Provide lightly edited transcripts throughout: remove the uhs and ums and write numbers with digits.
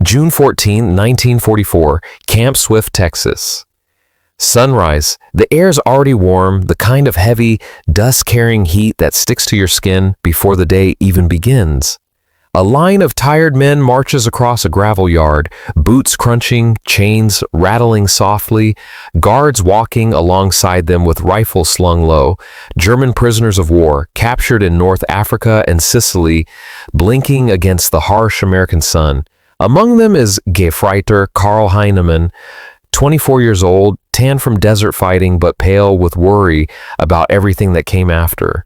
June 14, 1944, Camp Swift, Texas. Sunrise. The air's already warm, the kind of heavy, dust-carrying heat that sticks to your skin before the day even begins. A line of tired men marches across a gravel yard, boots crunching, chains rattling softly, guards walking alongside them with rifles slung low, German prisoners of war captured in North Africa and Sicily, blinking against the harsh American sun. Among them is Gefreiter Karl Heinemann, 24 years old, tan from desert fighting but pale with worry about everything that came after.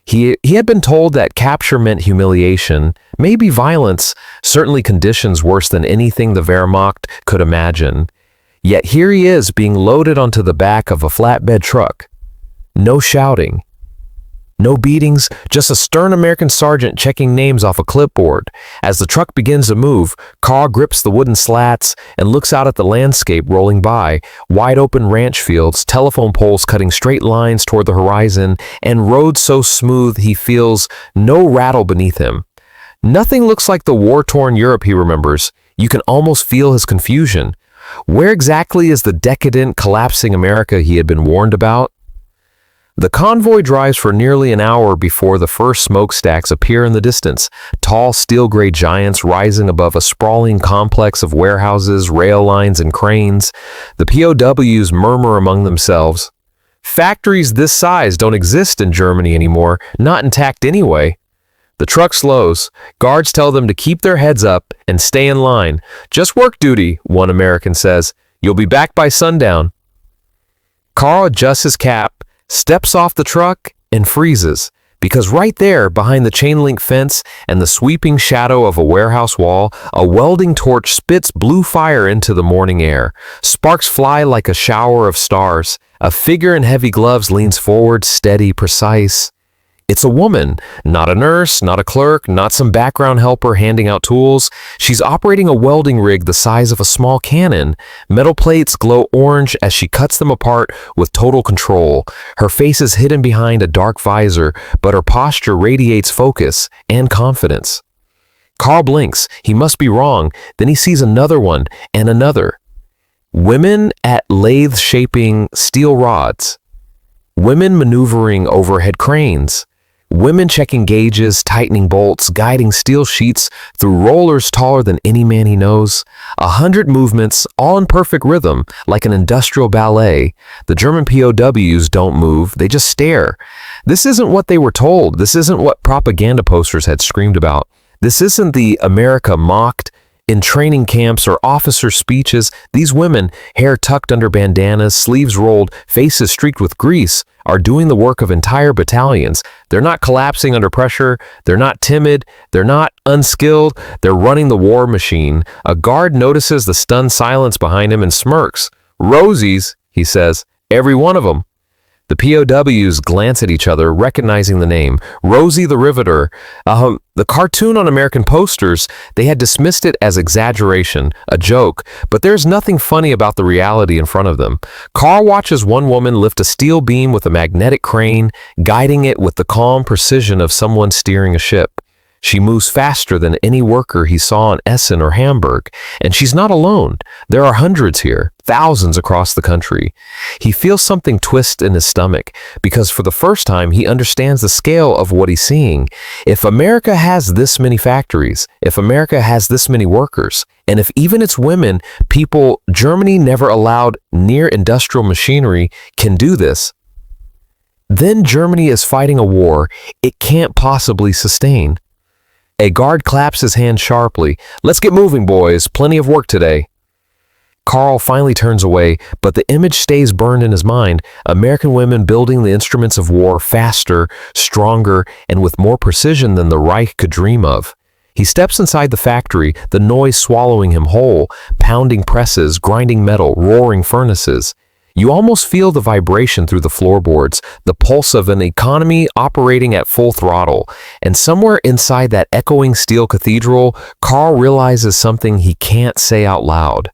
He had been told that capture meant humiliation, maybe violence, certainly conditions worse than anything the Wehrmacht could imagine. Yet here he is being loaded onto the back of a flatbed truck. No shouting. No beatings, just a stern American sergeant checking names off a clipboard. As the truck begins to move, Carl grips the wooden slats and looks out at the landscape rolling by, wide open ranch fields, telephone poles cutting straight lines toward the horizon, and roads so smooth he feels no rattle beneath him. Nothing looks like the war-torn Europe he remembers. You can almost feel his confusion. Where exactly is the decadent, collapsing America he had been warned about? The convoy drives for nearly an hour before the first smokestacks appear in the distance, tall steel-gray giants rising above a sprawling complex of warehouses, rail lines, and cranes. The POWs murmur among themselves. Factories this size don't exist in Germany anymore, not intact anyway. The truck slows. Guards tell them to keep their heads up and stay in line. Just work duty, one American says. You'll be back by sundown. Carl adjusts his cap, steps off the truck, and freezes, because right there, behind the chain-link fence and the sweeping shadow of a warehouse wall, a welding torch spits blue fire into the morning air. Sparks fly like a shower of stars. A figure in heavy gloves leans forward, steady, precise. It's a woman, not a nurse, not a clerk, not some background helper handing out tools. She's operating a welding rig the size of a small cannon. Metal plates glow orange as she cuts them apart with total control. Her face is hidden behind a dark visor, but her posture radiates focus and confidence. Carl blinks. He must be wrong. Then he sees another one and another. Women at lathe shaping steel rods. Women maneuvering overhead cranes. Women checking gauges, tightening bolts, guiding steel sheets through rollers taller than any man he knows. 100 movements, all in perfect rhythm, like an industrial ballet. The German POWs don't move, they just stare. This isn't what they were told. This isn't what propaganda posters had screamed about. This isn't the America mocked in training camps or officer speeches. These women, hair tucked under bandanas, sleeves rolled, faces streaked with grease, are doing the work of entire battalions. They're not collapsing under pressure. They're not timid. They're not unskilled. They're running the war machine. A guard notices the stunned silence behind him and smirks. Rosie's, he says, every one of them. The POWs glance at each other, recognizing the name, Rosie the Riveter. The cartoon on American posters, they had dismissed it as exaggeration, a joke, but there's nothing funny about the reality in front of them. Carl watches one woman lift a steel beam with a magnetic crane, guiding it with the calm precision of someone steering a ship. She moves faster than any worker he saw in Essen or Hamburg, and she's not alone. There are hundreds here, thousands across the country. He feels something twist in his stomach, because for the first time he understands the scale of what he's seeing. If America has this many factories, if America has this many workers, and if even its women, people Germany never allowed near industrial machinery, can do this, then Germany is fighting a war it can't possibly sustain. A guard claps his hand sharply. Let's get moving, boys. Plenty of work today. Carl finally turns away, but the image stays burned in his mind. American women building the instruments of war faster, stronger, and with more precision than the Reich could dream of. He steps inside the factory, the noise swallowing him whole, pounding presses, grinding metal, roaring furnaces. You almost feel the vibration through the floorboards, the pulse of an economy operating at full throttle. And somewhere inside that echoing steel cathedral, Carl realizes something he can't say out loud.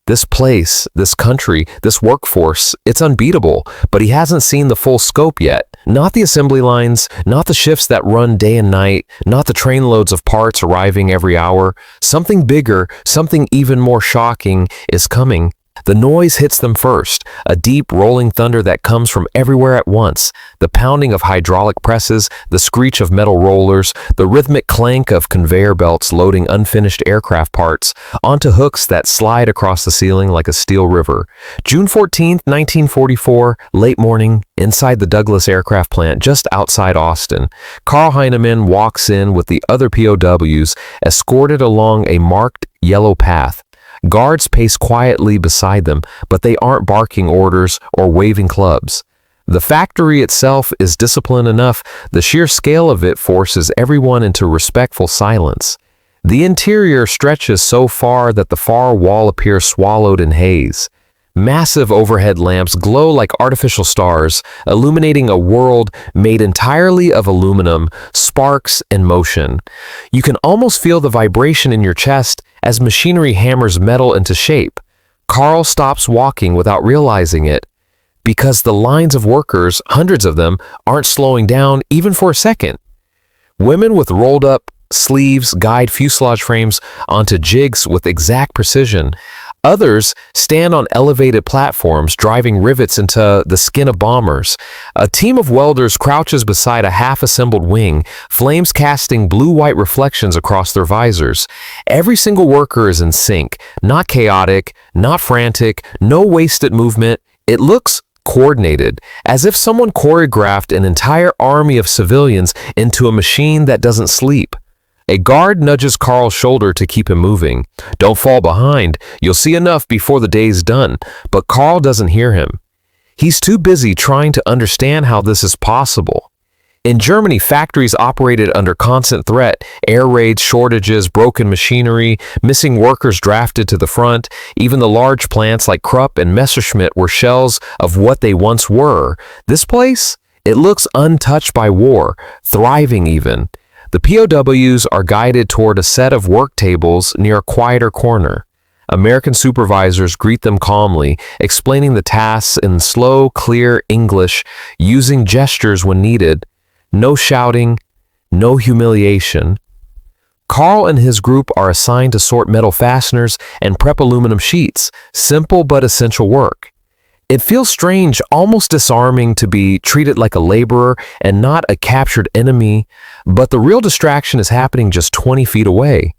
This place, this country, this workforce, it's unbeatable, but he hasn't seen the full scope yet. Not the assembly lines, not the shifts that run day and night, not the trainloads of parts arriving every hour. Something bigger, something even more shocking is coming. The noise hits them first, a deep rolling thunder that comes from everywhere at once. The pounding of hydraulic presses, the screech of metal rollers, the rhythmic clank of conveyor belts loading unfinished aircraft parts onto hooks that slide across the ceiling like a steel river. June 14, 1944, late morning, inside the Douglas aircraft plant just outside Austin. Karl Heinemann walks in with the other POWs, escorted along a marked yellow path. Guards pace quietly beside them, but they aren't barking orders or waving clubs. The factory itself is disciplined enough, the sheer scale of it forces everyone into respectful silence. The interior stretches so far that the far wall appears swallowed in haze. Massive overhead lamps glow like artificial stars, illuminating a world made entirely of aluminum, sparks, and motion. You can almost feel the vibration in your chest as machinery hammers metal into shape. Karl stops walking without realizing it, because the lines of workers, hundreds of them, aren't slowing down even for a second. Women with rolled-up sleeves guide fuselage frames onto jigs with exact precision. Others stand on elevated platforms, driving rivets into the skin of bombers. A team of welders crouches beside a half-assembled wing, flames casting blue-white reflections across their visors. Every single worker is in sync, not chaotic, not frantic, no wasted movement. It looks coordinated, as if someone choreographed an entire army of civilians into a machine that doesn't sleep. A guard nudges Karl's shoulder to keep him moving. Don't fall behind. You'll see enough before the day's done. But Karl doesn't hear him. He's too busy trying to understand how this is possible. In Germany, factories operated under constant threat. Air raids, shortages, broken machinery, missing workers drafted to the front. Even the large plants like Krupp and Messerschmitt were shells of what they once were. This place? It looks untouched by war, thriving even. The POWs are guided toward a set of work tables near a quieter corner. American supervisors greet them calmly, explaining the tasks in slow, clear English, using gestures when needed. No shouting, no humiliation. Karl and his group are assigned to sort metal fasteners and prep aluminum sheets, simple but essential work. It feels strange, almost disarming to be treated like a laborer and not a captured enemy, but the real distraction is happening just 20 feet away.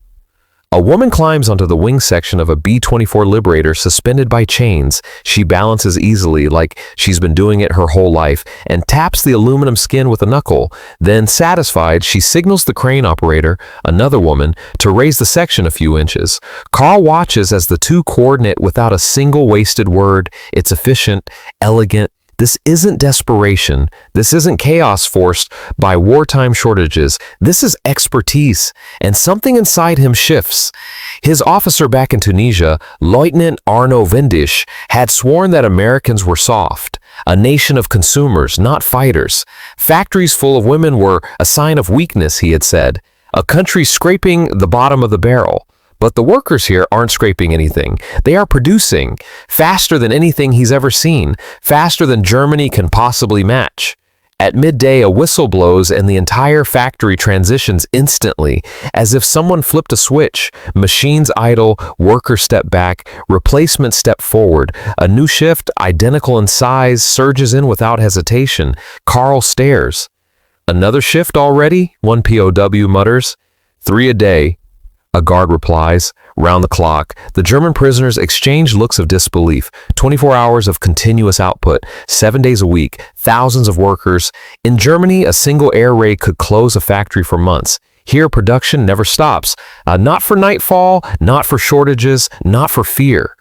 A woman climbs onto the wing section of a B-24 Liberator suspended by chains. She balances easily like she's been doing it her whole life and taps the aluminum skin with a knuckle. Then, satisfied, she signals the crane operator, another woman, to raise the section a few inches. Karl watches as the two coordinate without a single wasted word. It's efficient, elegant. This isn't desperation. This isn't chaos forced by wartime shortages. This is expertise, and something inside him shifts. His officer back in Tunisia, Lieutenant Arno Vendish, had sworn that Americans were soft, a nation of consumers, not fighters. Factories full of women were a sign of weakness, he had said, a country scraping the bottom of the barrel. But the workers here aren't scraping anything. They are producing faster than anything he's ever seen, faster than Germany can possibly match. At midday, a whistle blows and the entire factory transitions instantly, as if someone flipped a switch. Machines idle, workers step back, replacements step forward. A new shift, identical in size, surges in without hesitation. Karl stares. Another shift already? One POW mutters. 3 a day. A guard replies, round the clock. The German prisoners exchange looks of disbelief. 24 hours of continuous output, 7 days a week, thousands of workers. In Germany, a single air raid could close a factory for months. Here, production never stops. Not for nightfall, not for shortages, not for fear.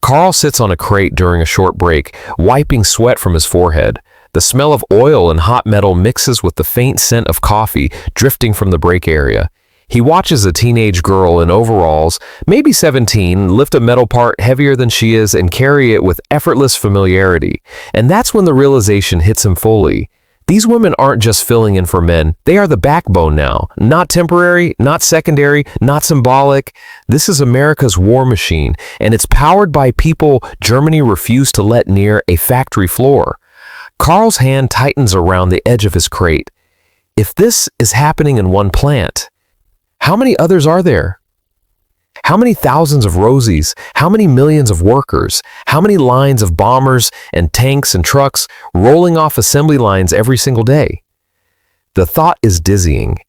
Karl sits on a crate during a short break, wiping sweat from his forehead. The smell of oil and hot metal mixes with the faint scent of coffee drifting from the break area. He watches a teenage girl in overalls, maybe 17, lift a metal part heavier than she is and carry it with effortless familiarity. And that's when the realization hits him fully. These women aren't just filling in for men. They are the backbone now. Not temporary, not secondary, not symbolic. This is America's war machine, and it's powered by people Germany refused to let near a factory floor. Carl's hand tightens around the edge of his crate. If this is happening in one plant, how many others are there? How many thousands of Rosies? How many millions of workers? How many lines of bombers and tanks and trucks rolling off assembly lines every single day? The thought is dizzying.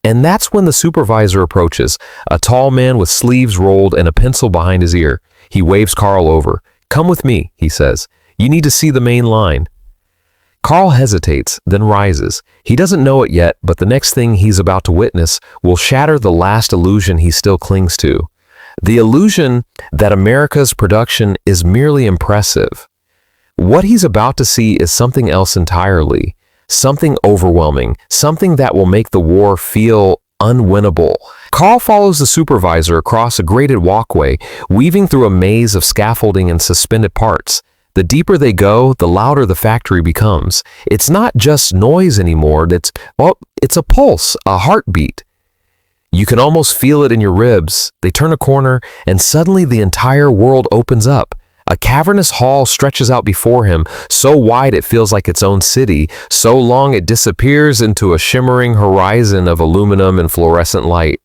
And that's when the supervisor approaches, a tall man with sleeves rolled and a pencil behind his ear. He waves Carl over. "Come with me," he says. "You need to see the main line." Carl hesitates, then rises. He doesn't know it yet, but the next thing he's about to witness will shatter the last illusion he still clings to. The illusion that America's production is merely impressive. What he's about to see is something else entirely, something overwhelming, something that will make the war feel unwinnable. Carl follows the supervisor across a graded walkway, weaving through a maze of scaffolding and suspended parts. The deeper they go, the louder the factory becomes. It's not just noise anymore, it's a pulse, a heartbeat. You can almost feel it in your ribs. They turn a corner, and suddenly the entire world opens up. A cavernous hall stretches out before him, so wide it feels like its own city, so long it disappears into a shimmering horizon of aluminum and fluorescent light.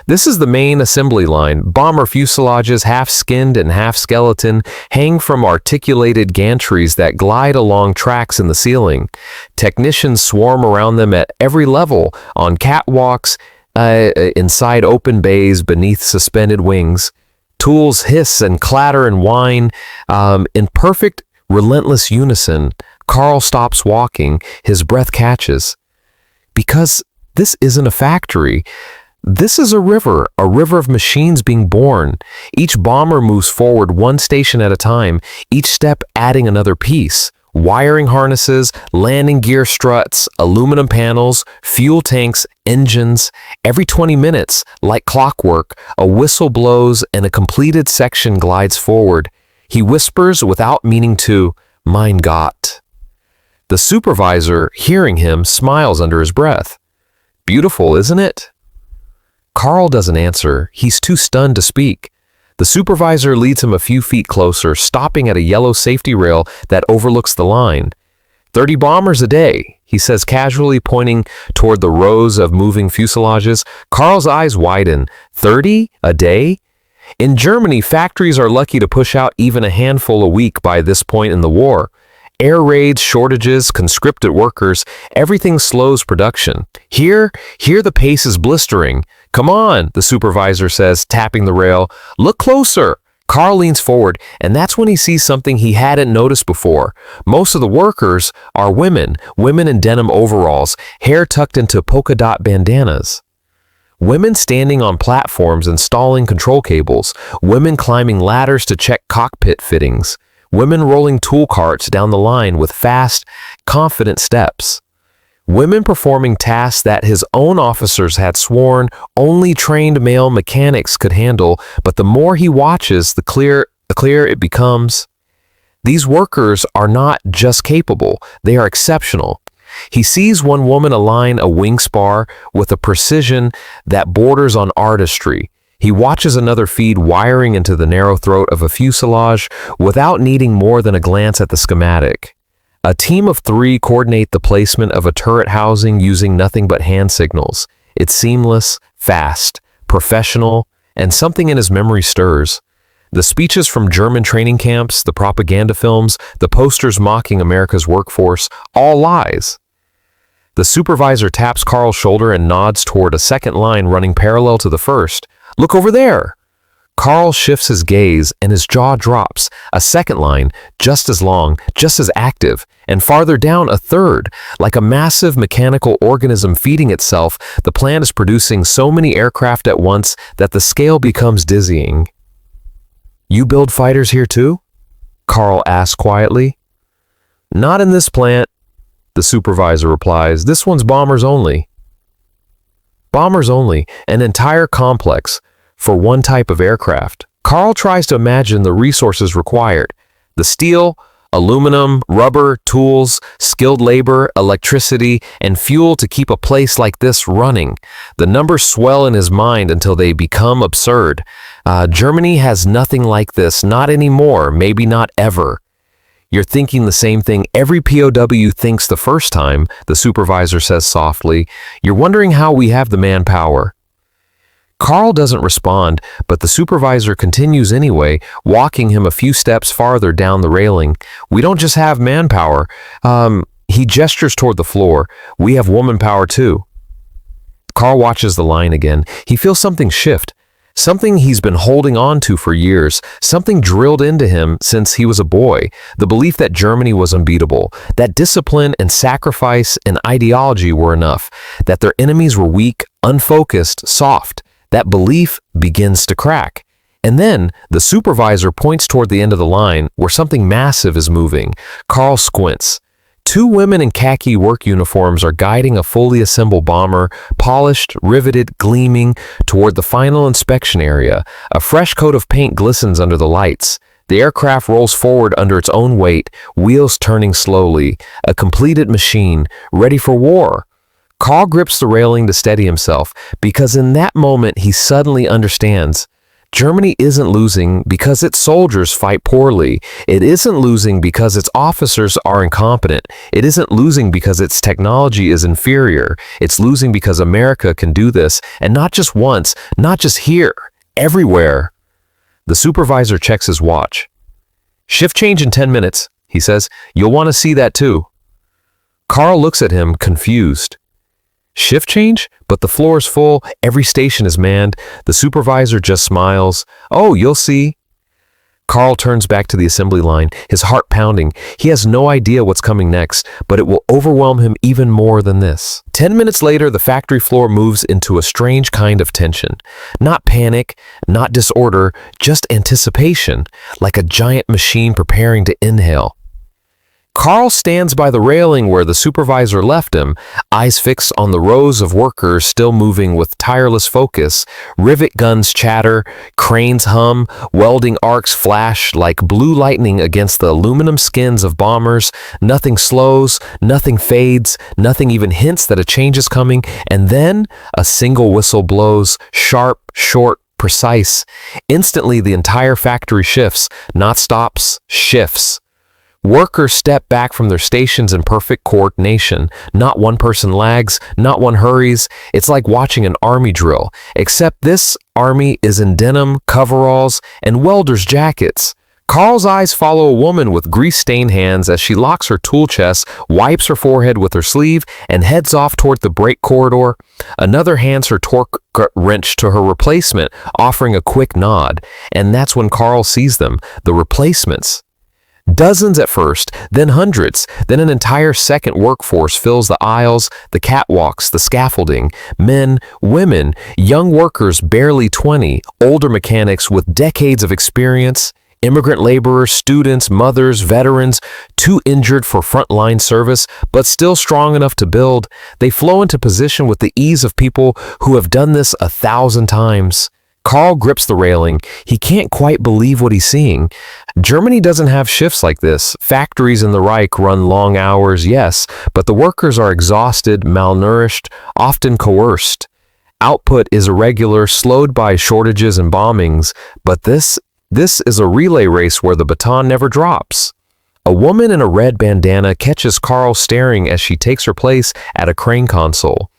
This is the main assembly line. Bomber fuselages, half-skinned and half-skeleton, hang from articulated gantries that glide along tracks in the ceiling. Technicians swarm around them at every level, on catwalks, inside open bays, beneath suspended wings. Tools hiss and clatter and whine. In perfect, relentless unison, Carl stops walking, his breath catches. Because this isn't a factory. This is a river of machines being born. Each bomber moves forward one station at a time, each step adding another piece. Wiring harnesses, landing gear struts, aluminum panels, fuel tanks, engines. Every 20 minutes, like clockwork, a whistle blows and a completed section glides forward. He whispers without meaning to, "Mein Gott." The supervisor, hearing him, smiles under his breath. "Beautiful, isn't it?" Carl doesn't answer. He's too stunned to speak. The supervisor leads him a few feet closer, stopping at a yellow safety rail that overlooks the line. 30 bombers a day, he says casually, pointing toward the rows of moving fuselages. Carl's eyes widen. 30 a day? In Germany, factories are lucky to push out even a handful a week by this point in the war. Air raids, shortages, conscripted workers, everything slows production. Here the pace is blistering. "Come on," the supervisor says, tapping the rail. "Look closer." Carl leans forward, and that's when he sees something he hadn't noticed before. Most of the workers are women in denim overalls, hair tucked into polka dot bandanas. Women standing on platforms installing control cables. Women climbing ladders to check cockpit fittings. Women rolling tool carts down the line with fast, confident steps. Women performing tasks that his own officers had sworn only trained male mechanics could handle, but the more he watches, the clearer it becomes. These workers are not just capable, they are exceptional. He sees one woman align a wing spar with a precision that borders on artistry. He watches another feed wiring into the narrow throat of a fuselage without needing more than a glance at the schematic. A team of 3 coordinate the placement of a turret housing using nothing but hand signals. It's seamless, fast, professional, and something in his memory stirs. The speeches from German training camps, the propaganda films, the posters mocking America's workforce, all lies. The supervisor taps Carl's shoulder and nods toward a second line running parallel to the first. "Look over there." Carl shifts his gaze and his jaw drops. A second line, just as long, just as active, and farther down a third. Like a massive mechanical organism feeding itself, the plant is producing so many aircraft at once that the scale becomes dizzying. "You build fighters here too?" Carl asks quietly. "Not in this plant," the supervisor replies. "This one's bombers only." Bombers only, an entire complex for one type of aircraft. Carl tries to imagine the resources required. The steel, Aluminum, rubber, tools, skilled labor, electricity, and fuel to keep a place like this running. The numbers swell in his mind until they become absurd. Germany has nothing like this, not anymore, maybe not ever. You're thinking the same thing every POW thinks the first time, the supervisor says softly. You're wondering how we have the manpower. Carl doesn't respond, but the supervisor continues anyway, walking him a few steps farther down the railing. We don't just have manpower. He gestures toward the floor. We have woman power too. Carl watches the line again. He feels something shift. Something he's been holding on to for years, something drilled into him since he was a boy, the belief that Germany was unbeatable, that discipline and sacrifice and ideology were enough, that their enemies were weak, unfocused, soft. That belief begins to crack. And then the supervisor points toward the end of the line where something massive is moving. Carl squints. Two women in khaki work uniforms are guiding a fully assembled bomber, polished, riveted, gleaming, toward the final inspection area. A fresh coat of paint glistens under the lights. The aircraft rolls forward under its own weight, wheels turning slowly. A completed machine, ready for war. Carl grips the railing to steady himself, because in that moment he suddenly understands. Germany isn't losing because its soldiers fight poorly. It isn't losing because its officers are incompetent. It isn't losing because its technology is inferior. It's losing because America can do this, and not just once, not just here, everywhere. The supervisor checks his watch. Shift change in 10 minutes, he says. You'll want to see that too. Carl looks at him, confused. Shift change? But the floor is full, every station is manned. The supervisor just smiles. Oh, you'll see. Carl turns back to the assembly line, his heart pounding. He has no idea what's coming next, but it will overwhelm him even more than this. 10 minutes later, the factory floor moves into a strange kind of tension. Not panic, not disorder, just anticipation, like a giant machine preparing to inhale. Carl stands by the railing where the supervisor left him, eyes fixed on the rows of workers still moving with tireless focus. Rivet guns chatter, cranes hum, welding arcs flash like blue lightning against the aluminum skins of bombers. Nothing slows, nothing fades, nothing even hints that a change is coming, and then a single whistle blows, sharp, short, precise. Instantly, the entire factory shifts, not stops, shifts. Workers step back from their stations in perfect coordination. Not one person lags, not one hurries. It's like watching an army drill, except this army is in denim, coveralls, and welders' jackets. Carl's eyes follow a woman with grease-stained hands as she locks her tool chest, wipes her forehead with her sleeve, and heads off toward the brake corridor. Another hands her torque wrench to her replacement, offering a quick nod. And that's when Carl sees them, the replacements. Dozens at first, then hundreds, then an entire second workforce fills the aisles, the catwalks, the scaffolding. Men, women, young workers barely 20, older mechanics with decades of experience, immigrant laborers, students, mothers, veterans, too injured for frontline service, but still strong enough to build. They flow into position with the ease of people who have done this 1,000 times. Carl grips the railing. He can't quite believe what he's seeing. Germany doesn't have shifts like this. Factories in the Reich run long hours, yes, but the workers are exhausted, malnourished, often coerced. Output is irregular, slowed by shortages and bombings, but this is a relay race where the baton never drops. A woman in a red bandana catches Carl staring as she takes her place at a crane console.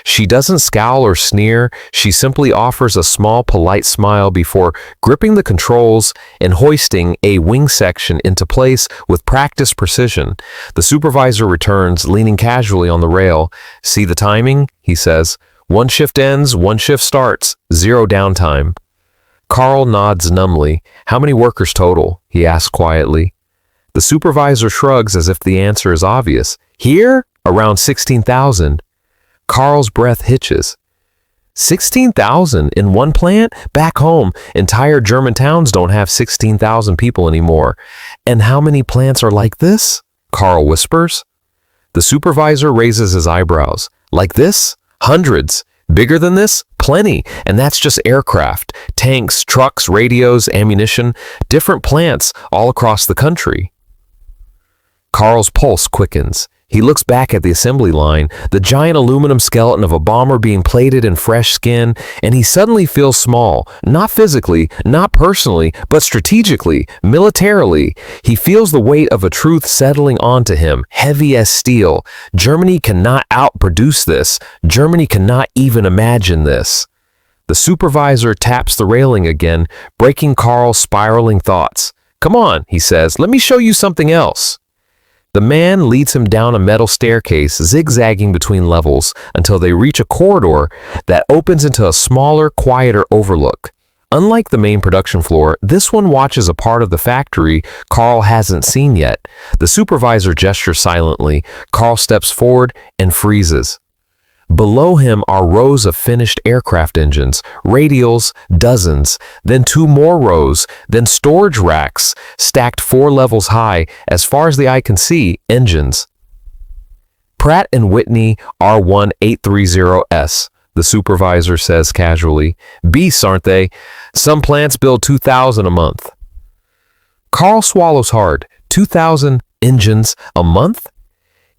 She doesn't scowl or sneer, she simply offers a small, polite smile before gripping the controls and hoisting a wing section into place with practiced precision. The supervisor returns, leaning casually on the rail. "See the timing?" he says. "One shift ends, one shift starts, 0 downtime." Carl nods numbly. "How many workers total?" he asks quietly. The supervisor shrugs as if the answer is obvious. "Here? Around 16,000. Carl's breath hitches. 16,000 in one plant? Back home, entire German towns don't have 16,000 people anymore. And how many plants are like this? Carl whispers. The supervisor raises his eyebrows. Like this? Hundreds. Bigger than this? Plenty. And that's just aircraft, tanks, trucks, radios, ammunition, different plants all across the country. Carl's pulse quickens. He looks back at the assembly line, the giant aluminum skeleton of a bomber being plated in fresh skin, and he suddenly feels small, not physically, not personally, but strategically, militarily. He feels the weight of a truth settling onto him, heavy as steel. Germany cannot outproduce this. Germany cannot even imagine this. The supervisor taps the railing again, breaking Carl's spiraling thoughts. "Come on," he says, "let me show you something else." The man leads him down a metal staircase, zigzagging between levels, until they reach a corridor that opens into a smaller, quieter overlook. Unlike the main production floor, this one watches a part of the factory Carl hasn't seen yet. The supervisor gestures silently. Carl steps forward and freezes. Below him are rows of finished aircraft engines, radials, dozens, then 2 more rows, then storage racks, stacked 4 levels high, as far as the eye can see, engines. Pratt & Whitney R1830S, the supervisor says casually. Beasts, aren't they? Some plants build 2,000 a month. Carl swallows hard. 2,000 engines a month?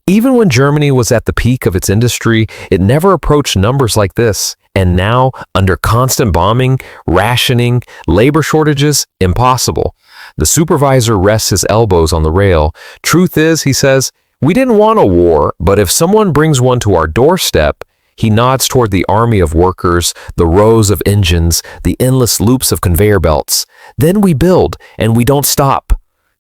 Even when Germany was at the peak of its industry, it never approached numbers like this. And now, under constant bombing, rationing, labor shortages, impossible. The supervisor rests his elbows on the rail. Truth is, he says, we didn't want a war, but if someone brings one to our doorstep, he nods toward the army of workers, the rows of engines, the endless loops of conveyor belts. Then we build, and we don't stop.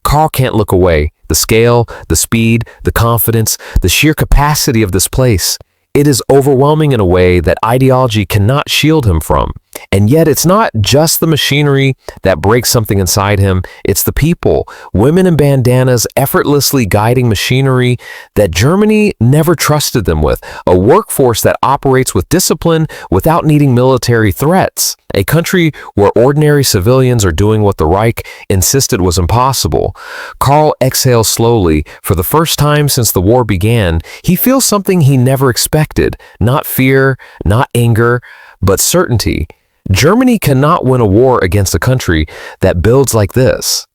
Carl can't look away. The scale, the speed, the confidence, the sheer capacity of this place. It is overwhelming in a way that ideology cannot shield him from. And yet it's not just the machinery that breaks something inside him, it's the people, women in bandanas effortlessly guiding machinery that Germany never trusted them with, a workforce that operates with discipline without needing military threats, a country where ordinary civilians are doing what the Reich insisted was impossible. Carl exhales slowly. For the first time since the war began, he feels something he never expected, not fear, not anger, but certainty. Germany cannot win a war against a country that builds like this.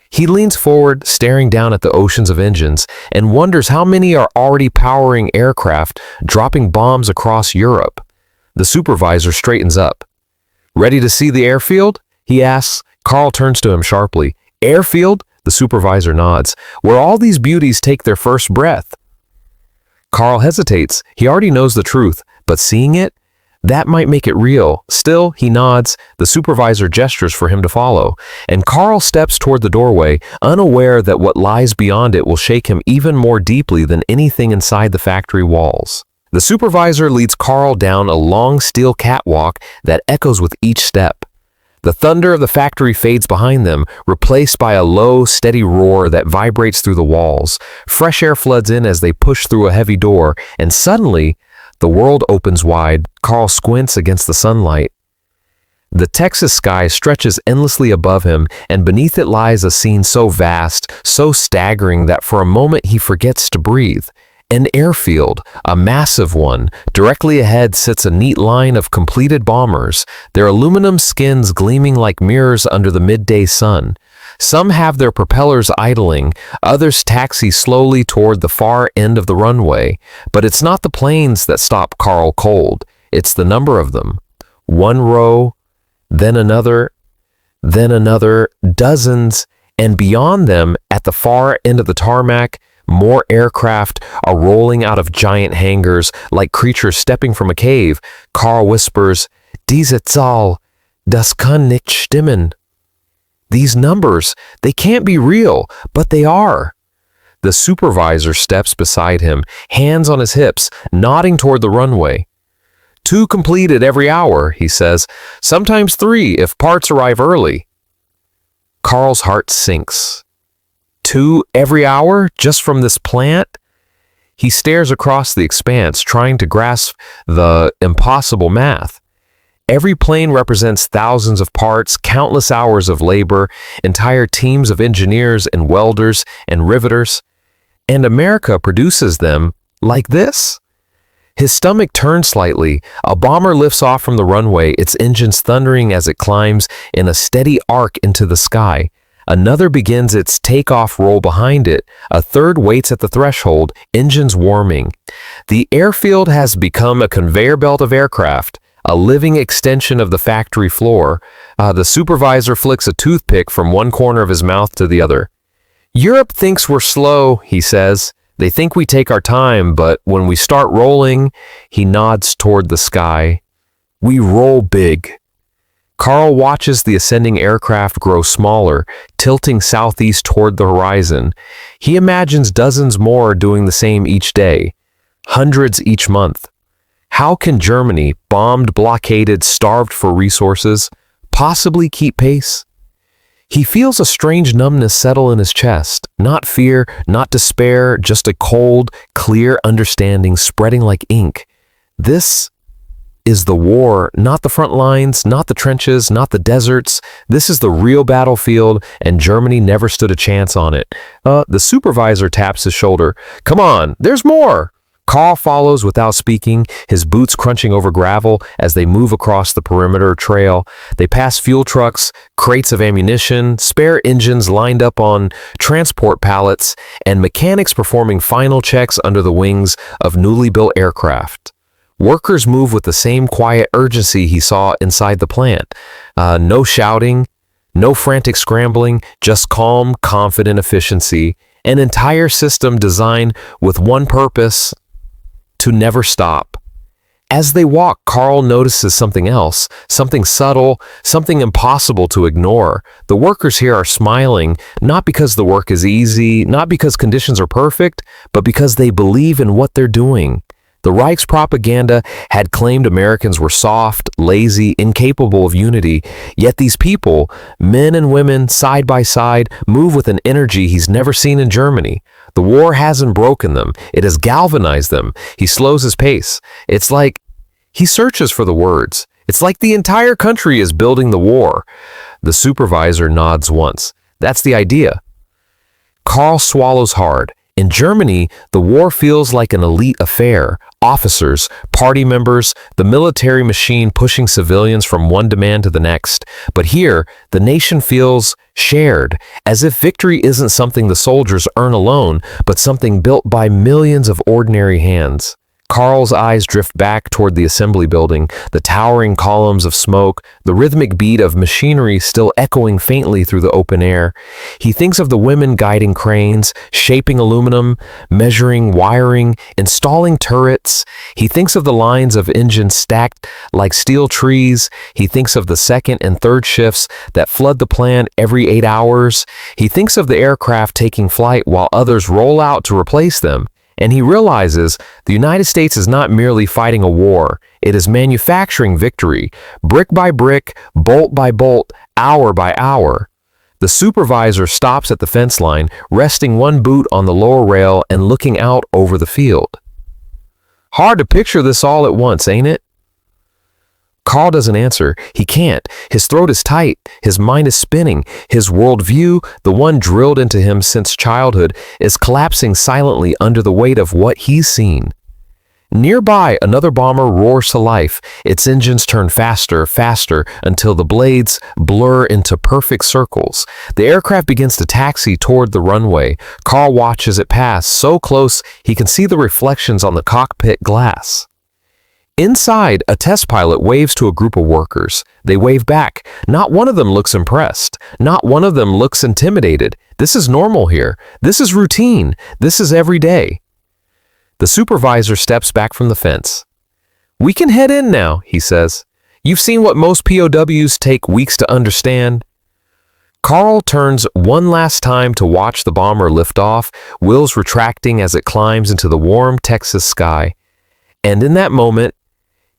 He leans forward, staring down at the oceans of engines, and wonders how many are already powering aircraft, dropping bombs across Europe. The supervisor straightens up. Ready to see the airfield? He asks. Carl turns to him sharply. Airfield? The supervisor nods. Where all these beauties take their first breath. Carl hesitates. He already knows the truth, but seeing it? That might make it real. Still, he nods. The supervisor gestures for him to follow, and Carl steps toward the doorway, unaware that what lies beyond it will shake him even more deeply than anything inside the factory walls. The supervisor leads Carl down a long steel catwalk that echoes with each step. The thunder of the factory fades behind them, replaced by a low, steady roar that vibrates through the walls. Fresh air floods in as they push through a heavy door, and suddenly, the world opens wide. Carl squints against the sunlight. The Texas sky stretches endlessly above him, and beneath it lies a scene so vast, so staggering that for a moment he forgets to breathe. An airfield, a massive one. Directly ahead sits a neat line of completed bombers, their aluminum skins gleaming like mirrors under the midday sun. Some have their propellers idling, others taxi slowly toward the far end of the runway. But it's not the planes that stop Carl cold, it's the number of them. One row, then another, dozens, and beyond them, at the far end of the tarmac, more aircraft are rolling out of giant hangars like creatures stepping from a cave. Carl whispers, "Diese Zahl, das kann nicht stimmen." These numbers, they can't be real, but they are. The supervisor steps beside him, hands on his hips, nodding toward the runway. 2 completed every hour, he says, sometimes 3 if parts arrive early. Carl's heart sinks. 2 every hour, just from this plant? He stares across the expanse, trying to grasp the impossible math. Every plane represents thousands of parts, countless hours of labor, entire teams of engineers and welders and riveters. And America produces them like this? His stomach turns slightly. A bomber lifts off from the runway, its engines thundering as it climbs in a steady arc into the sky. Another begins its takeoff roll behind it. A third waits at the threshold, engines warming. The airfield has become a conveyor belt of aircraft, a living extension of the factory floor. The supervisor flicks a toothpick from one corner of his mouth to the other. "Europe thinks we're slow," he says. "They think we take our time, but when we start rolling," he nods toward the sky, "we roll big." Carl watches the ascending aircraft grow smaller, tilting southeast toward the horizon. He imagines dozens more doing the same each day, hundreds each month. How can Germany, bombed, blockaded, starved for resources, possibly keep pace? He feels a strange numbness settle in his chest. Not fear, not despair, just a cold, clear understanding spreading like ink. This is the war, not the front lines, not the trenches, not the deserts. This is the real battlefield, and Germany never stood a chance on it. The supervisor taps his shoulder. "Come on, there's more!" Carl follows without speaking, his boots crunching over gravel as they move across the perimeter trail. They pass fuel trucks, crates of ammunition, spare engines lined up on transport pallets, and mechanics performing final checks under the wings of newly built aircraft. Workers move with the same quiet urgency he saw inside the plant. No shouting, no frantic scrambling, just calm, confident efficiency. An entire system designed with one purpose: to never stop. As they walk, Carl notices something else, something subtle, something impossible to ignore. The workers here are smiling, not because the work is easy, not because conditions are perfect, but because they believe in what they're doing. The Reich's propaganda had claimed Americans were soft, lazy, incapable of unity, yet these people, men and women, side by side, move with an energy he's never seen in Germany. The war hasn't broken them, it has galvanized them. He slows his pace. It's like he searches for the words. It's like the entire country is building the war. The supervisor nods once. That's the idea. Carl swallows hard. In Germany, the war feels like an elite affair. Officers, party members, the military machine pushing civilians from one demand to the next. But here, the nation feels shared, as if victory isn't something the soldiers earn alone, but something built by millions of ordinary hands. Carl's eyes drift back toward the assembly building, the towering columns of smoke, the rhythmic beat of machinery still echoing faintly through the open air. He thinks of the women guiding cranes, shaping aluminum, measuring, wiring, installing turrets. He thinks of the lines of engines stacked like steel trees. He thinks of the second and third shifts that flood the plant every 8 hours. He thinks of the aircraft taking flight while others roll out to replace them. And he realizes the United States is not merely fighting a war, it is manufacturing victory, brick by brick, bolt by bolt, hour by hour. The supervisor stops at the fence line, resting one boot on the lower rail and looking out over the field. Hard to picture this all at once, ain't it? Carl doesn't answer. He can't. His throat is tight. His mind is spinning. His worldview, the one drilled into him since childhood, is collapsing silently under the weight of what he's seen. Nearby, another bomber roars to life. Its engines turn faster, faster, until the blades blur into perfect circles. The aircraft begins to taxi toward the runway. Carl watches it pass, so close he can see the reflections on the cockpit glass. Inside, a test pilot waves to a group of workers. They wave back. Not one of them looks impressed. Not one of them looks intimidated. This is normal here. This is routine. This is every day. The supervisor steps back from the fence. "We can head in now," he says. "You've seen what most POWs take weeks to understand." Carl turns one last time to watch the bomber lift off, wheels retracting as it climbs into the warm Texas sky. And in that moment,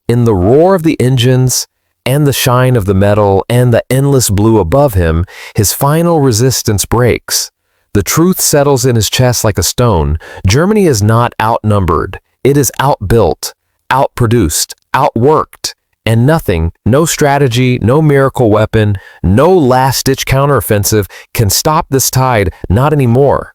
in the roar of the engines and the shine of the metal and the endless blue above him, his final resistance breaks. The truth settles in his chest like a stone. Germany is not outnumbered. It is outbuilt, outproduced, outworked. And nothing, no strategy, no miracle weapon, no last-ditch counteroffensive can stop this tide, not anymore.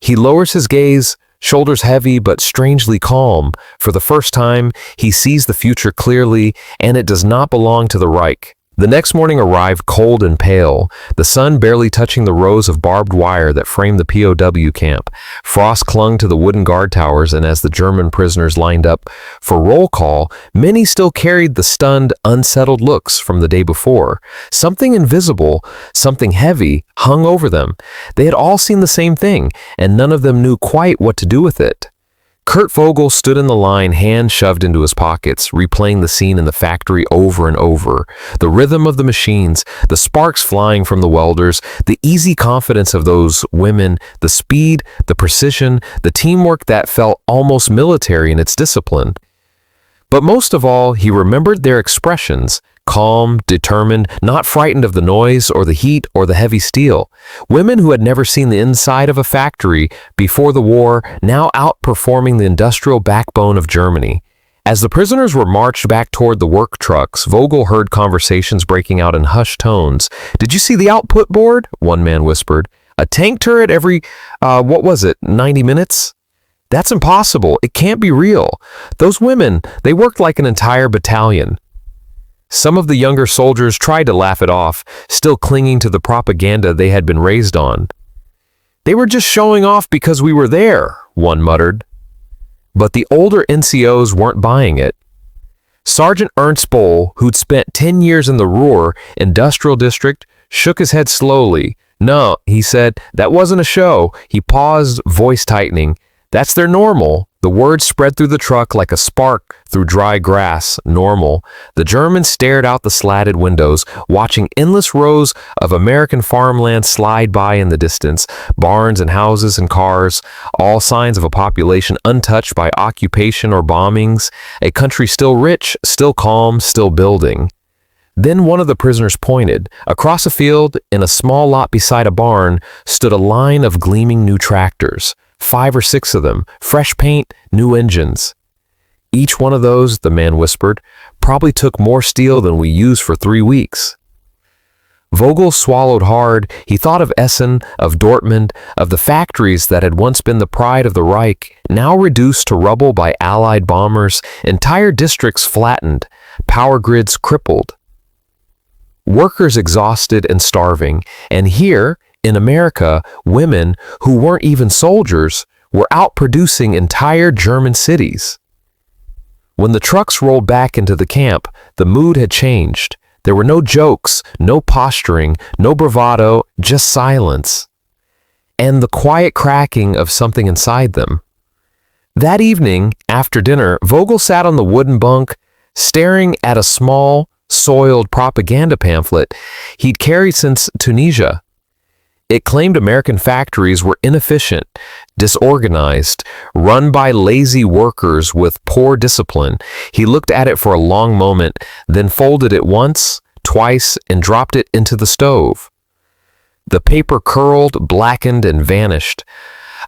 He lowers his gaze, shoulders heavy but strangely calm. For the first time, he sees the future clearly, and it does not belong to the Reich. The next morning arrived cold and pale, the sun barely touching the rows of barbed wire that framed the POW camp. Frost clung to the wooden guard towers, and as the German prisoners lined up for roll call, many still carried the stunned, unsettled looks from the day before. Something invisible, something heavy, hung over them. They had all seen the same thing, and none of them knew quite what to do with it. Kurt Vogel stood in the line, hands shoved into his pockets, replaying the scene in the factory over and over. The rhythm of the machines, the sparks flying from the welders, the easy confidence of those women, the speed, the precision, the teamwork that felt almost military in its discipline. But most of all, he remembered their expressions. Calm, determined, not frightened of the noise or the heat or the heavy steel. Women who had never seen the inside of a factory before the war, now outperforming the industrial backbone of Germany. As the prisoners were marched back toward the work trucks, Vogel heard conversations breaking out in hushed tones. "Did you see the output board?" one man whispered. "A tank turret every, 90 minutes? That's impossible. It can't be real. Those women, they worked like an entire battalion." Some of the younger soldiers tried to laugh it off, still clinging to the propaganda they had been raised on. "They were just showing off because we were there," one muttered. But the older NCOs weren't buying it. Sergeant Ernst Bohl, who'd spent 10 years in the Ruhr Industrial District, shook his head slowly. "No," he said, "that wasn't a show." He paused, voice tightening. "That's their normal." The word spread through the truck like a spark through dry grass. Normal. The Germans stared out the slatted windows, watching endless rows of American farmland slide by in the distance, barns and houses and cars, all signs of a population untouched by occupation or bombings, a country still rich, still calm, still building. Then one of the prisoners pointed. Across a field, in a small lot beside a barn, stood a line of gleaming new tractors. 5 or 6 of them, fresh paint, new engines. "Each one of those," the man whispered, "probably took more steel than we used for 3 weeks." Vogel swallowed hard. He thought of Essen, of Dortmund, of the factories that had once been the pride of the Reich, now reduced to rubble by Allied bombers, entire districts flattened, power grids crippled. Workers exhausted and starving, and here, in America, women, who weren't even soldiers, were outproducing entire German cities. When the trucks rolled back into the camp, the mood had changed. There were no jokes, no posturing, no bravado, just silence. And the quiet cracking of something inside them. That evening, after dinner, Vogel sat on the wooden bunk, staring at a small, soiled propaganda pamphlet he'd carried since Tunisia. It claimed American factories were inefficient, disorganized, run by lazy workers with poor discipline. He looked at it for a long moment, then folded it once, twice, and dropped it into the stove. The paper curled, blackened, and vanished.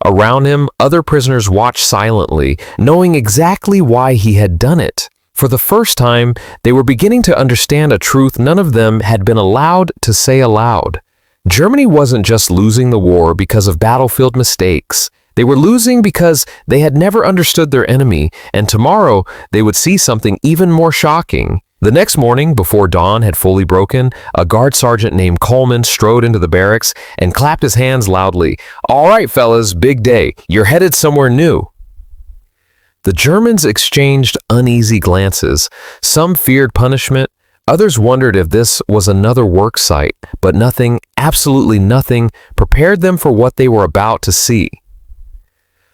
Around him, other prisoners watched silently, knowing exactly why he had done it. For the first time, they were beginning to understand a truth none of them had been allowed to say aloud. Germany wasn't just losing the war because of battlefield mistakes. They were losing because they had never understood their enemy, and tomorrow they would see something even more shocking. The next morning, before dawn had fully broken, a guard sergeant named Coleman strode into the barracks and clapped his hands loudly. "All right, fellas, big day. You're headed somewhere new." The Germans exchanged uneasy glances. Some feared punishment. Others wondered if this was another work site, but nothing, absolutely nothing, prepared them for what they were about to see.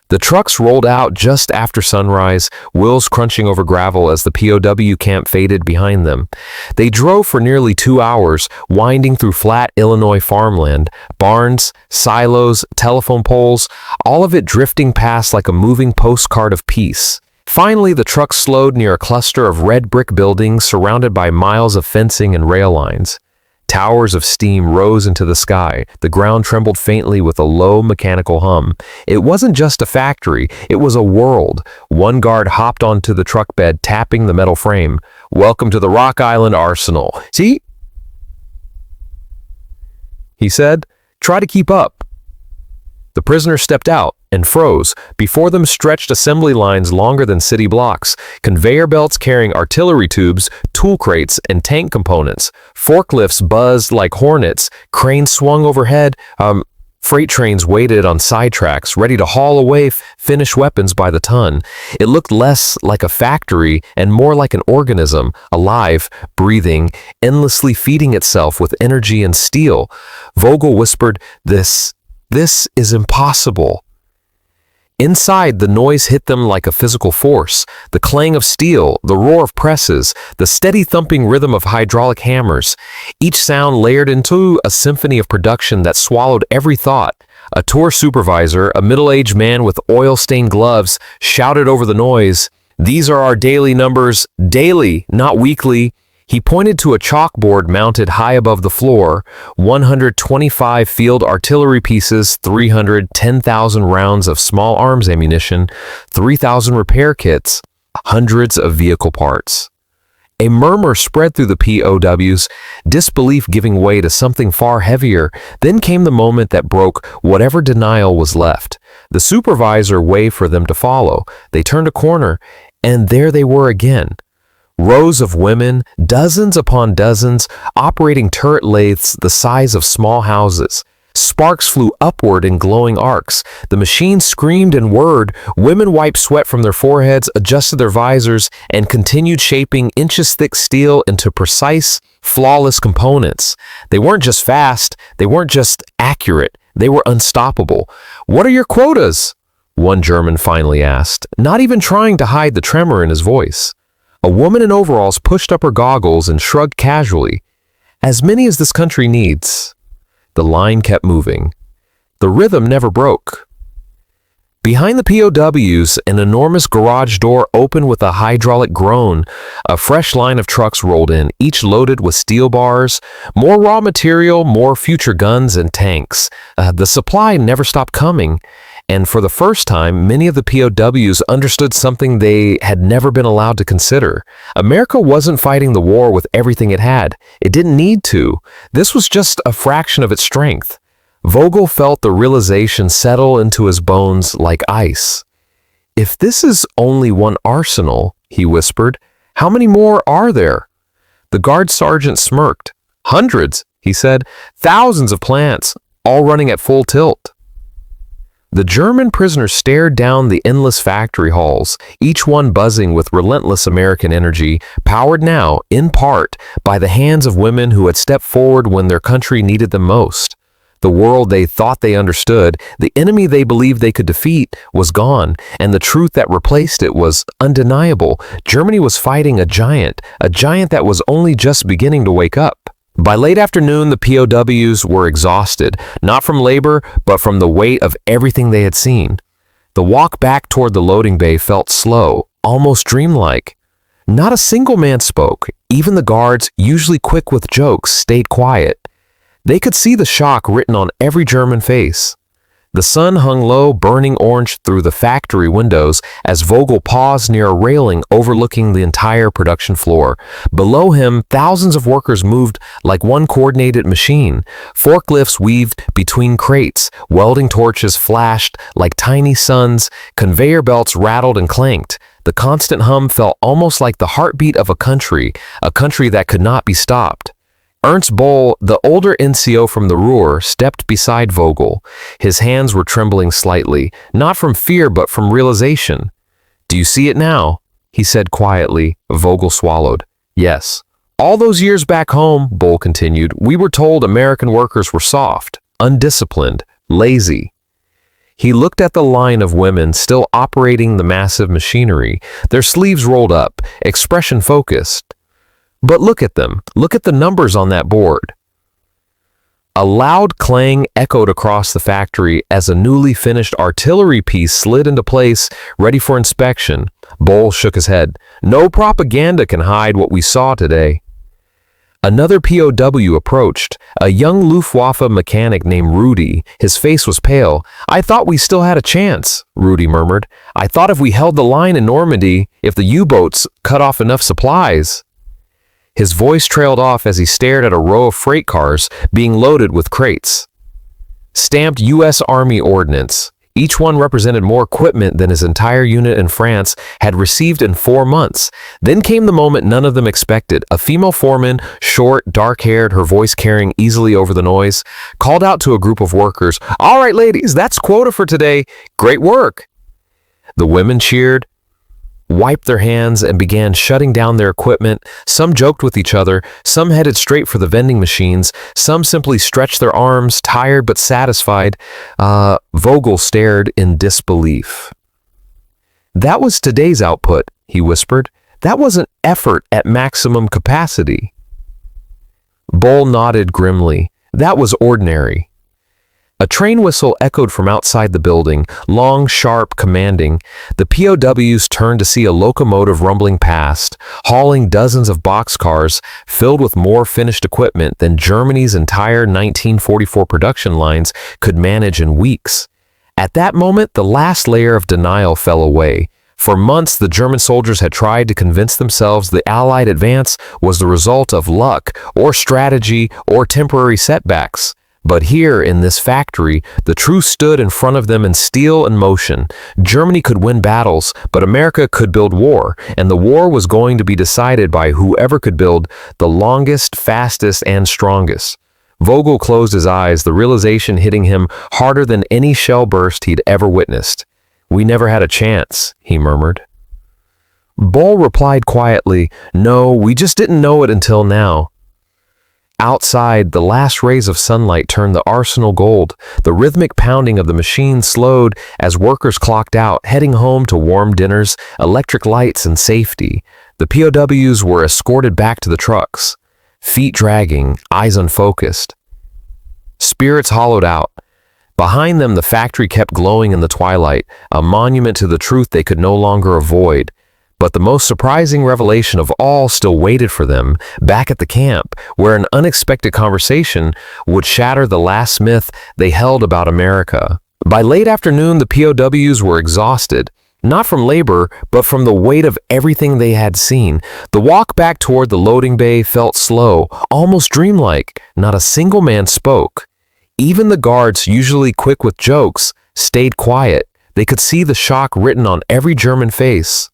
The trucks rolled out just after sunrise, wheels crunching over gravel as the POW camp faded behind them. They drove for nearly 2 hours, winding through flat Illinois farmland, barns, silos, telephone poles, all of it drifting past like a moving postcard of peace. Finally, the truck slowed near a cluster of red brick buildings surrounded by miles of fencing and rail lines. Towers of steam rose into the sky. The ground trembled faintly with a low mechanical hum. It wasn't just a factory, it was a world. One guard hopped onto the truck bed, tapping the metal frame. "Welcome to the Rock Island Arsenal. See?" he said. "Try to keep up." The prisoners stepped out and froze. Before them stretched assembly lines longer than city blocks, conveyor belts carrying artillery tubes, tool crates, and tank components. Forklifts buzzed like hornets, cranes swung overhead, freight trains waited on side tracks, ready to haul away finished weapons by the ton. It looked less like a factory and more like an organism, alive, breathing, endlessly feeding itself with energy and steel. Vogel whispered, This is impossible." Inside, the noise hit them like a physical force. The clang of steel, the roar of presses, the steady thumping rhythm of hydraulic hammers. Each sound layered into a symphony of production that swallowed every thought. A tour supervisor, a middle-aged man with oil-stained gloves, shouted over the noise, "These are our daily numbers, daily, not weekly." He pointed to a chalkboard mounted high above the floor, 125 field artillery pieces, 310,000 rounds of small arms ammunition, 3,000 repair kits, hundreds of vehicle parts. A murmur spread through the POWs, disbelief giving way to something far heavier. Then came the moment that broke whatever denial was left. The supervisor waved for them to follow. They turned a corner, and there they were again. Rows of women, dozens upon dozens, operating turret lathes the size of small houses. Sparks flew upward in glowing arcs. The machine screamed and whirred. Women wiped sweat from their foreheads, adjusted their visors, and continued shaping inches-thick steel into precise, flawless components. They weren't just fast, they weren't just accurate, they were unstoppable. "What are your quotas?" one German finally asked, not even trying to hide the tremor in his voice. A woman in overalls pushed up her goggles and shrugged casually. "As many as this country needs." The line kept moving. The rhythm never broke. Behind the POWs, an enormous garage door opened with a hydraulic groan. A fresh line of trucks rolled in, each loaded with steel bars, more raw material, more future guns and tanks. The supply never stopped coming. And for the first time, many of the POWs understood something they had never been allowed to consider. America wasn't fighting the war with everything it had. It didn't need to. This was just a fraction of its strength. Vogel felt the realization settle into his bones like ice. "If this is only one arsenal," he whispered, "how many more are there?" The guard sergeant smirked. "Hundreds," he said. "Thousands of plants, all running at full tilt." The German prisoners stared down the endless factory halls, each one buzzing with relentless American energy, powered now, in part, by the hands of women who had stepped forward when their country needed them most. The world they thought they understood, the enemy they believed they could defeat, was gone, and the truth that replaced it was undeniable. Germany was fighting a giant that was only just beginning to wake up. By late afternoon, the POWs were exhausted, not from labor, but from the weight of everything they had seen. The walk back toward the loading bay felt slow, almost dreamlike. Not a single man spoke. Even the guards, usually quick with jokes, stayed quiet. They could see the shock written on every German face. The sun hung low, burning orange through the factory windows as Vogel paused near a railing overlooking the entire production floor. Below him, thousands of workers moved like one coordinated machine. Forklifts weaved between crates, welding torches flashed like tiny suns, conveyor belts rattled and clanked. The constant hum felt almost like the heartbeat of a country that could not be stopped. Ernst Boll, the older NCO from the Ruhr, stepped beside Vogel. His hands were trembling slightly, not from fear but from realization. "Do you see it now?" he said quietly. Vogel swallowed. "Yes. All those years back home," Boll continued, "we were told American workers were soft, undisciplined, lazy." He looked at the line of women still operating the massive machinery, their sleeves rolled up, expression focused. "But look at them. Look at the numbers on that board." A loud clang echoed across the factory as a newly finished artillery piece slid into place, ready for inspection. Boll shook his head. "No propaganda can hide what we saw today." Another POW approached, a young Luftwaffe mechanic named Rudy. His face was pale. "I thought we still had a chance," Rudy murmured. "I thought if we held the line in Normandy, if the U-boats cut off enough supplies." His voice trailed off as he stared at a row of freight cars being loaded with crates. stamped U.S. Army ordnance. Each one represented more equipment than his entire unit in France had received in 4 months. Then came the moment none of them expected. A female foreman, short, dark-haired, her voice carrying easily over the noise, called out to a group of workers, "All right, ladies, that's quota for today. Great work." The women cheered, wiped their hands, and began shutting down their equipment. Some joked with each other, some headed straight for the vending machines, some simply stretched their arms, tired but satisfied. Vogel stared in disbelief. "That was today's output," he whispered. "That wasn't effort at maximum capacity." Bull nodded grimly. "That was ordinary." A train whistle echoed from outside the building, long, sharp, commanding. The POWs turned to see a locomotive rumbling past, hauling dozens of boxcars filled with more finished equipment than Germany's entire 1944 production lines could manage in weeks. At that moment, the last layer of denial fell away. For months, the German soldiers had tried to convince themselves the Allied advance was the result of luck, or strategy, or temporary setbacks. But here, in this factory, the truth stood in front of them in steel and motion. Germany could win battles, but America could build war, and the war was going to be decided by whoever could build the longest, fastest, and strongest. Vogel closed his eyes, the realization hitting him harder than any shell burst he'd ever witnessed. "We never had a chance," he murmured. Bull replied quietly, "No, we just didn't know it until now." Outside, the last rays of sunlight turned the arsenal gold. The rhythmic pounding of the machine slowed as workers clocked out, heading home to warm dinners, electric lights, and safety. The POWs were escorted back to the trucks, feet dragging, eyes unfocused, spirits hollowed out. Behind them, the factory kept glowing in the twilight, a monument to the truth they could no longer avoid. But the most surprising revelation of all still waited for them, back at the camp, where an unexpected conversation would shatter the last myth they held about America. By late afternoon, the POWs were exhausted, not from labor, but from the weight of everything they had seen. The walk back toward the loading bay felt slow, almost dreamlike. Not a single man spoke. Even the guards, usually quick with jokes, stayed quiet. They could see the shock written on every German face.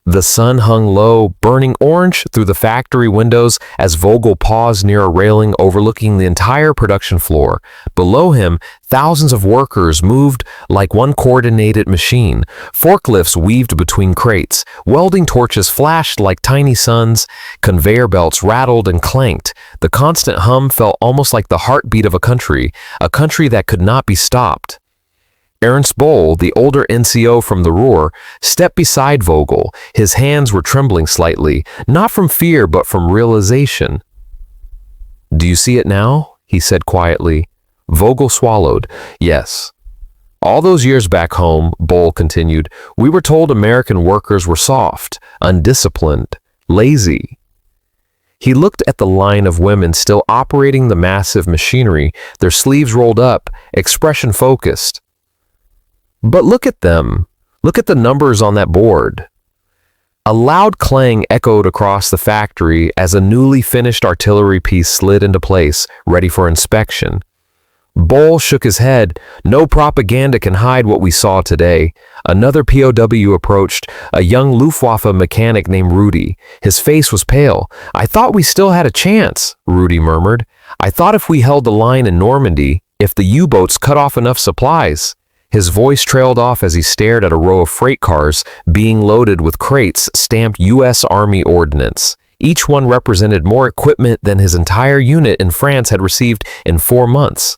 The sun hung low, burning orange through the factory windows as Vogel paused near a railing overlooking the entire production floor. Below him, thousands of workers moved like one coordinated machine. Forklifts weaved between crates. Welding torches flashed like tiny suns. Conveyor belts rattled and clanked. The constant hum felt almost like the heartbeat of a country that could not be stopped. Ernst Boll, the older NCO from the Ruhr, stepped beside Vogel. His hands were trembling slightly, not from fear but from realization. "Do you see it now?" he said quietly. Vogel swallowed. "Yes." "All those years back home," Boll continued, "we were told American workers were soft, undisciplined, lazy." He looked at the line of women still operating the massive machinery, their sleeves rolled up, expression focused. "But look at them. Look at the numbers on that board." A loud clang echoed across the factory as a newly finished artillery piece slid into place, ready for inspection. Boll shook his head. "No propaganda can hide what we saw today." Another POW approached, a young Luftwaffe mechanic named Rudy. His face was pale. "I thought we still had a chance," Rudy murmured. "I thought if we held the line in Normandy, if the U-boats cut off enough supplies." His voice trailed off as he stared at a row of freight cars being loaded with crates stamped U.S. Army ordnance. Each one represented more equipment than his entire unit in France had received in 4 months.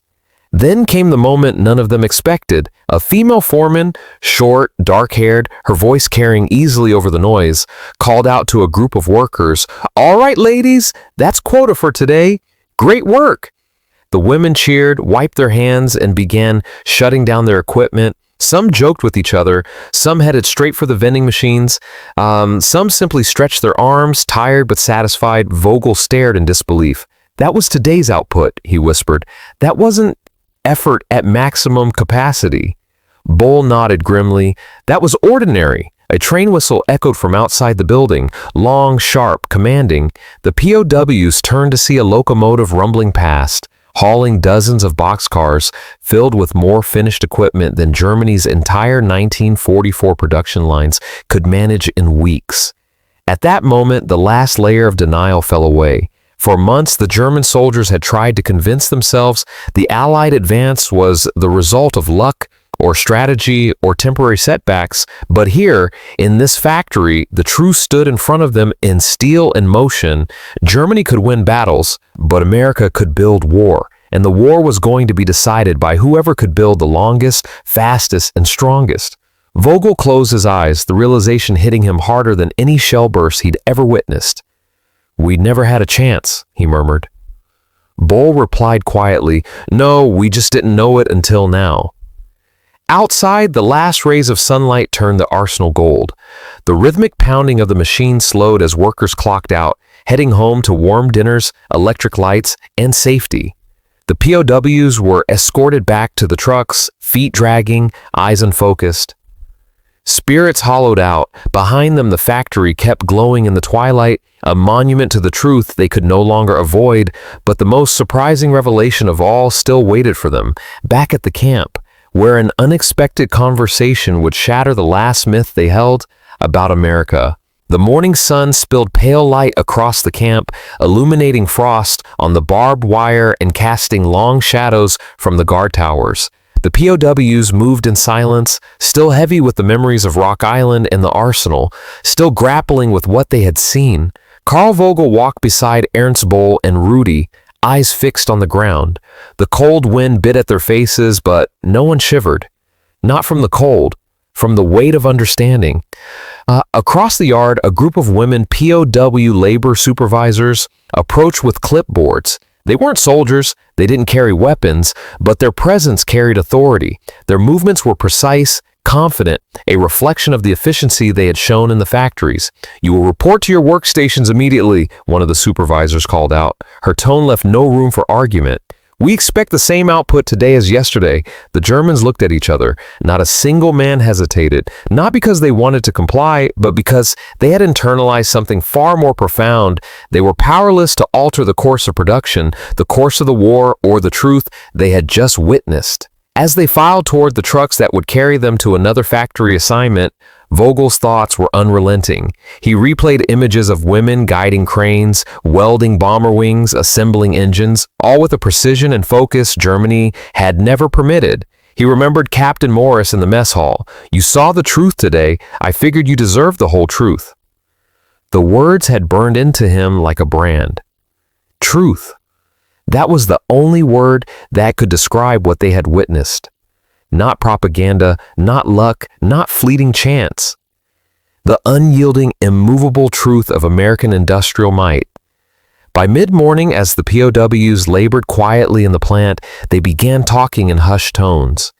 Then came the moment none of them expected. A female foreman, short, dark-haired, her voice carrying easily over the noise, called out to a group of workers, "All right, ladies, that's quota for today. Great work." The women cheered, wiped their hands, and began shutting down their equipment. Some joked with each other, some headed straight for the vending machines, some simply stretched their arms, tired but satisfied. Vogel stared in disbelief. "That was today's output," he whispered. "That wasn't effort at maximum capacity." Bull nodded grimly. "That was ordinary." A train whistle echoed from outside the building, long, sharp, commanding. The POWs turned to see a locomotive rumbling past, hauling dozens of boxcars filled with more finished equipment than Germany's entire 1944 production lines could manage in weeks. At that moment, the last layer of denial fell away. For months, the German soldiers had tried to convince themselves the Allied advance was the result of luck or strategy or temporary setbacks, but here, in this factory, the truth stood in front of them in steel and motion. Germany could win battles, but America could build war, and the war was going to be decided by whoever could build the longest, fastest, and strongest. Vogel closed his eyes, the realization hitting him harder than any shell burst he'd ever witnessed. "We'd never had a chance," he murmured. Bull replied quietly, "No, we just didn't know it until now." Outside, the last rays of sunlight turned the arsenal gold. The rhythmic pounding of the machine slowed as workers clocked out, heading home to warm dinners, electric lights, and safety. The POWs were escorted back to the trucks, feet dragging, eyes unfocused. Spirits hollowed out. Behind them, the factory kept glowing in the twilight, a monument to the truth they could no longer avoid. But the most surprising revelation of all still waited for them, back at the camp, where an unexpected conversation would shatter the last myth they held about America. The morning sun spilled pale light across the camp, illuminating frost on the barbed wire and casting long shadows from the guard towers. The POWs moved in silence, still heavy with the memories of Rock Island and the arsenal, still grappling with what they had seen. Karl Vogel walked beside Ernst Boll and Rudy, eyes fixed on the ground. The cold wind bit at their faces, but no one shivered. Not from the cold, from the weight of understanding. Across the yard, a group of women POW labor supervisors approached with clipboards. They weren't soldiers, they didn't carry weapons, but their presence carried authority. Their movements were precise, confident, a reflection of the efficiency they had shown in the factories. "You will report to your workstations immediately," one of the supervisors called out. Her tone left no room for argument. "We expect the same output today as yesterday." The Germans looked at each other. Not a single man hesitated, not because they wanted to comply, but because they had internalized something far more profound. They were powerless to alter the course of production, the course of the war, or the truth they had just witnessed. As they filed toward the trucks that would carry them to another factory assignment, Vogel's thoughts were unrelenting. He replayed images of women guiding cranes, welding bomber wings, assembling engines, all with a precision and focus Germany had never permitted. He remembered Captain Morris in the mess hall. "You saw the truth today. I figured you deserved the whole truth." The words had burned into him like a brand. Truth. That was the only word that could describe what they had witnessed. Not propaganda, not luck, not fleeting chance. The unyielding, immovable truth of American industrial might. By mid-morning, as the POWs labored quietly in the plant, they began talking in hushed tones.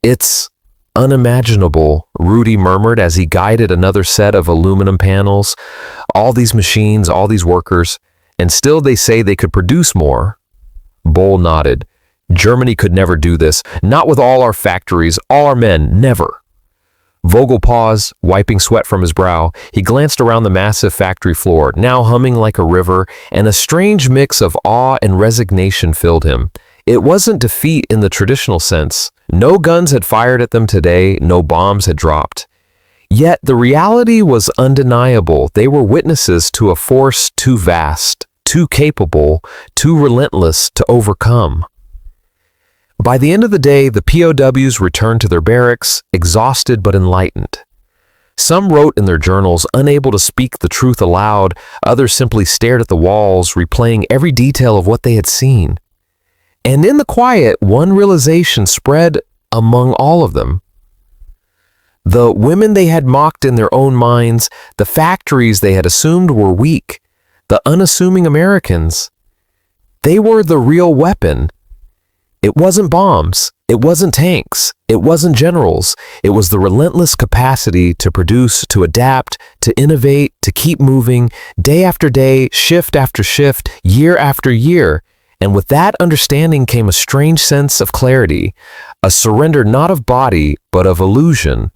"It's unimaginable," Rudy murmured as he guided another set of aluminum panels. "All these machines, all these workers, and still they say they could produce more." Boll nodded. "Germany could never do this. Not with all our factories, all our men, never." Vogel paused, wiping sweat from his brow. He glanced around the massive factory floor, now humming like a river, and a strange mix of awe and resignation filled him. It wasn't defeat in the traditional sense. No guns had fired at them today, no bombs had dropped. Yet the reality was undeniable. They were witnesses to a force too vast, too capable, too relentless to overcome. By the end of the day, the POWs returned to their barracks, exhausted but enlightened. Some wrote in their journals, unable to speak the truth aloud. Others simply stared at the walls, replaying every detail of what they had seen. And in the quiet, one realization spread among all of them. The women they had mocked in their own minds, the factories they had assumed were weak, the unassuming Americans, they were the real weapon. It wasn't bombs, it wasn't tanks, it wasn't generals. It was the relentless capacity to produce, to adapt, to innovate, to keep moving, day after day, shift after shift, year after year. And with that understanding came a strange sense of clarity, a surrender not of body, but of illusion.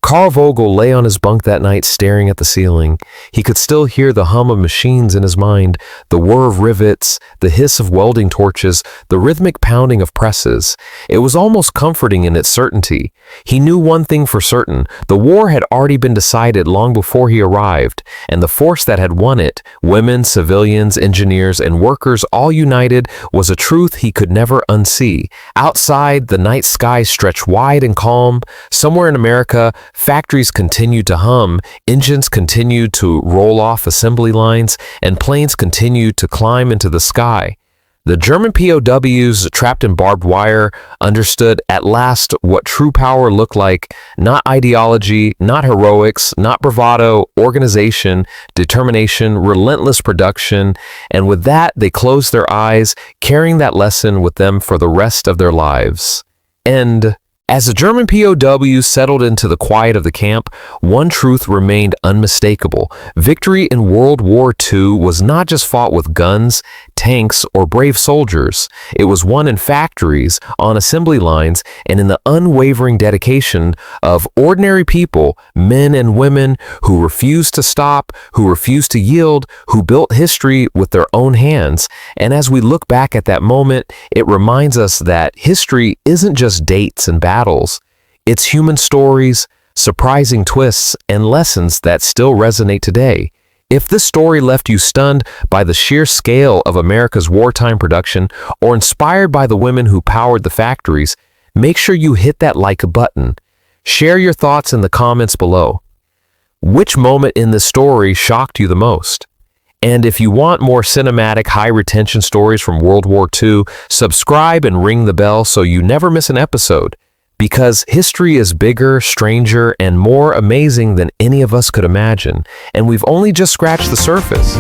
Carl Vogel lay on his bunk that night staring at the ceiling. He could still hear the hum of machines in his mind, the whir of rivets, the hiss of welding torches, the rhythmic pounding of presses. It was almost comforting in its certainty. He knew one thing for certain: the war had already been decided long before he arrived, and the force that had won it, women, civilians, engineers, and workers all united, was a truth he could never unsee. Outside, the night sky stretched wide and calm. Somewhere in America, factories continued to hum, engines continued to roll off assembly lines, and planes continued to climb into the sky. The German POWs trapped in barbed wire understood at last what true power looked like: not ideology, not heroics, not bravado, organization, determination, relentless production. And with that, they closed their eyes, carrying that lesson with them for the rest of their lives. And as the German POWs settled into the quiet of the camp, one truth remained unmistakable. Victory in World War II was not just fought with guns, tanks, or brave soldiers. It was won in factories, on assembly lines, and in the unwavering dedication of ordinary people, men and women who refused to stop, who refused to yield, who built history with their own hands. And as we look back at that moment, it reminds us that history isn't just dates and battles. It's human stories, surprising twists, and lessons that still resonate today. If this story left you stunned by the sheer scale of America's wartime production, or inspired by the women who powered the factories, make sure you hit that like button. Share your thoughts in the comments below. Which moment in this story shocked you the most? And if you want more cinematic, high-retention stories from World War II, subscribe and ring the bell so you never miss an episode. Because history is bigger, stranger, and more amazing than any of us could imagine, and we've only just scratched the surface.